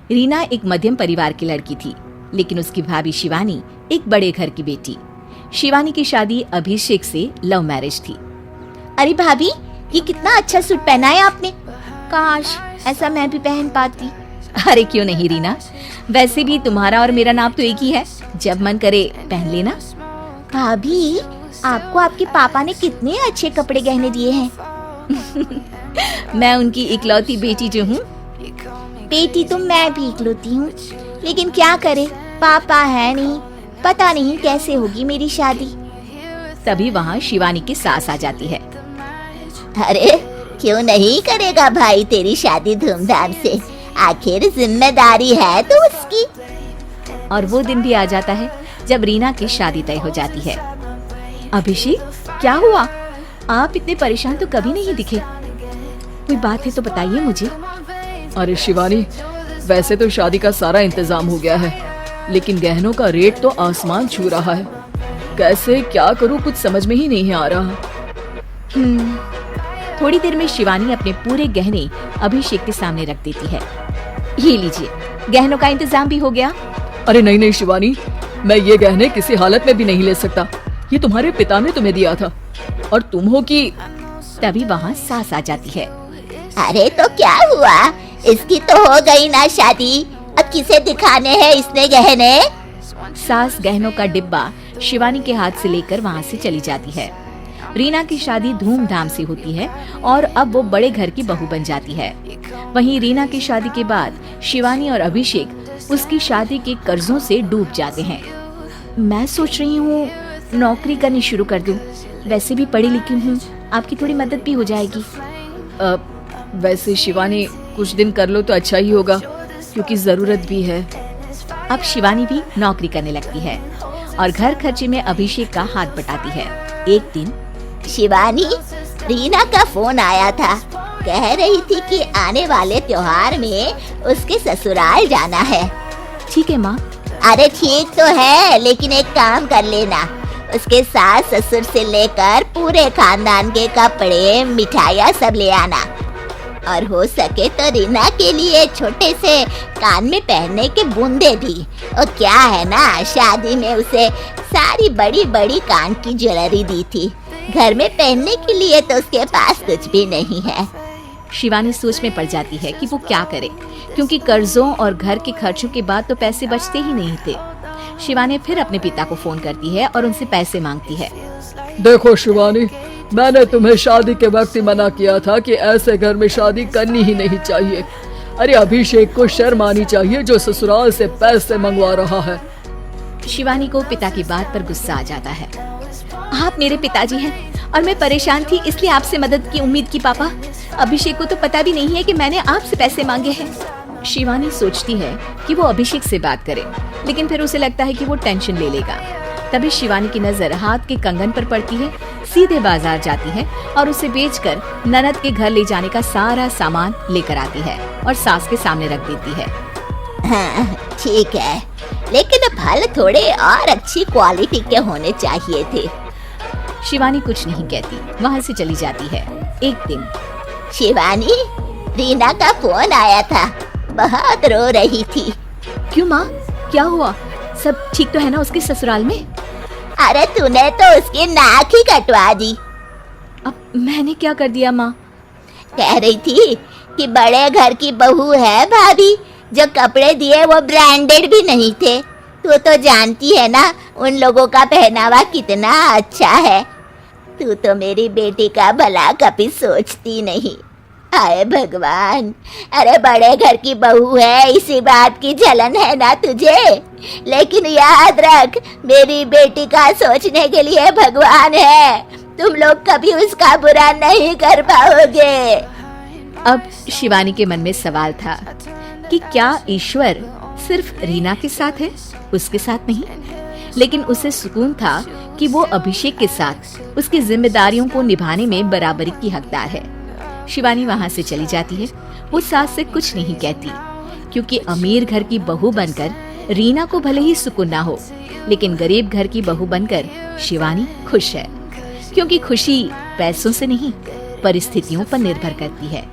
रीना एक मध्यम परिवार की लड़की थी, लेकिन उसकी भाभी शिवानी एक बड़े घर की बेटी। शिवानी की शादी अभिषेक से लव मैरिज थी। अरे भाभी, ये कितना अच्छा सूट पहना है आपने। काश ऐसा मैं भी पहन पाती। अरे क्यों नहीं रीना, वैसे भी तुम्हारा और मेरा नाम तो एक ही है, जब मन करे पहन लेना। भाभी, आपको आपके पापा ने कितने अच्छे कपड़े गहने दिए हैं। मैं उनकी इकलौती बेटी जो हूँ। बेटी तो मैं भी इकलौती हूँ, लेकिन क्या करे, पापा है नहीं, पता नहीं कैसे होगी मेरी शादी। तभी वहाँ शिवानी की सास आ जाती है। अरे क्यों नहीं करेगा भाई तेरी शादी धूमधाम से, आखिर जिम्मेदारी है तो उसकी। और वो दिन भी आ जाता है जब रीना की शादी तय हो जाती है। अभिषेक, क्या हुआ? आप इतने परेशान तो कभी नहीं दिखे, कोई बात है तो बताइए मुझे। अरे शिवानी, वैसे तो शादी का सारा इंतजाम हो गया है, लेकिन गहनों का रेट तो आसमान छू रहा है। कैसे क्या करूं, कुछ समझ में ही नहीं आ रहा। थोड़ी देर में शिवानी अपने पूरे गहने अभिषेक के सामने रख देती है। ये लीजिए, गहनों का इंतजाम भी हो गया। अरे नहीं नहीं शिवानी, मैं ये गहने किसी हालत में भी नहीं ले सकता। ये तुम्हारे पिता ने तुम्हें दिया था और तुम हो कि। तभी वहाँ सास आ जाती है। अरे तो क्या हुआ, इसकी तो हो गई ना शादी, अब किसे दिखाने हैं इसने गहने। सास गहनों का डिब्बा शिवानी के हाथ से लेकर वहाँ से चली जाती है। रीना की शादी धूमधाम से होती है और अब वो बड़े घर की बहू बन जाती है। वहीं रीना की शादी के बाद शिवानी और अभिषेक उसकी शादी के कर्जों से डूब जाते हैं। मैं सोच रही हूँ नौकरी करनी शुरू कर दूं, वैसे भी पढ़ी लिखी हूँ, आपकी थोड़ी मदद भी हो जाएगी। वैसे शिवानी, कुछ दिन कर लो तो अच्छा ही होगा, क्योंकि जरूरत भी है। अब शिवानी भी नौकरी करने लगती है और घर खर्चे में अभिषेक का हाथ बटाती है। एक दिन शिवानी, रीना का फोन आया था, कह रही थी कि आने वाले त्योहार में उसके ससुराल जाना है। ठीक है माँ। अरे ठीक तो है, लेकिन एक काम कर लेना, उसके सास ससुर से लेकर पूरे खानदान के कपड़े मिठाइयाँ सब ले आना, और हो सके तो रीना के लिए छोटे से कान में पहनने के बूंदे भी। और क्या है ना, शादी में उसे सारी बड़ी बड़ी कान की ज्वेलरी दी थी, घर में पहनने के लिए तो उसके पास कुछ भी नहीं है। शिवानी सोच में पड़ जाती है कि वो क्या करे, क्योंकि कर्जों और घर के खर्चों के बाद तो पैसे बचते ही नहीं थे। शिवानी फिर अपने पिता को फोन करती है और उनसे पैसे मांगती है। देखो शिवानी, मैंने तुम्हें शादी के वक्त ही मना किया था कि ऐसे घर में शादी करनी ही नहीं चाहिए। अरे अभिषेक को शर्म आनी चाहिए जो ससुराल से पैसे मंगवा रहा है। शिवानी को पिता की बात पर गुस्सा आ जाता है। आप मेरे पिताजी हैं और मैं परेशान थी इसलिए आपसे मदद की उम्मीद की पापा। अभिषेक को तो पता भी नहीं है कि मैंने आपसे पैसे मांगे हैं। शिवानी सोचती है कि वो अभिषेक से बात करे, लेकिन फिर उसे लगता है कि वो टेंशन ले लेगा। तभी शिवानी की नजर हाथ के कंगन पर पड़ती है, सीधे बाजार जाती है और उसे बेचकर ननद के घर ले जाने का सारा सामान लेकर आती है और सास के सामने रख देती है। हाँ ठीक है, लेकिन फल थोड़े और अच्छी क्वालिटी के होने चाहिए थे। शिवानी कुछ नहीं कहती, वहाँ से चली जाती है। एक दिन शिवानी, रीना का फोन आया था, बहुत रो रही थी। क्यों माँ, क्या हुआ? सब ठीक तो है ना उसके ससुराल में? अरे तूने तो उसकी नाक ही कटवा दी। अब मैंने क्या कर दिया माँ? कह रही थी कि बड़े घर की बहू है भाभी, जो कपड़े दिए वो ब्रांडेड भी नहीं थे। तू तो जानती है ना उन लोगों का पहनावा कितना अच्छा है। तू तो मेरी बेटी का भला कभी सोचती नहीं। हाय भगवान, अरे बड़े घर की बहू है, इसी बात की जलन है ना तुझे, लेकिन याद रख मेरी बेटी का सोचने के लिए भगवान है, तुम लोग कभी उसका बुरा नहीं कर पाओगे। अब शिवानी के मन में सवाल था कि क्या ईश्वर सिर्फ रीना के साथ है, उसके साथ नहीं? लेकिन उसे सुकून था कि वो अभिषेक के साथ उसकी जिम्मेदारियों को निभाने में बराबरी की हकदार है। शिवानी वहाँ से चली जाती है। वो सास से कुछ नहीं कहती, क्योंकि अमीर घर की बहू बनकर रीना को भले ही सुकून ना हो, लेकिन गरीब घर की बहू बनकर शिवानी खुश है, क्योंकि खुशी पैसों से नहीं परिस्थितियों पर निर्भर करती है।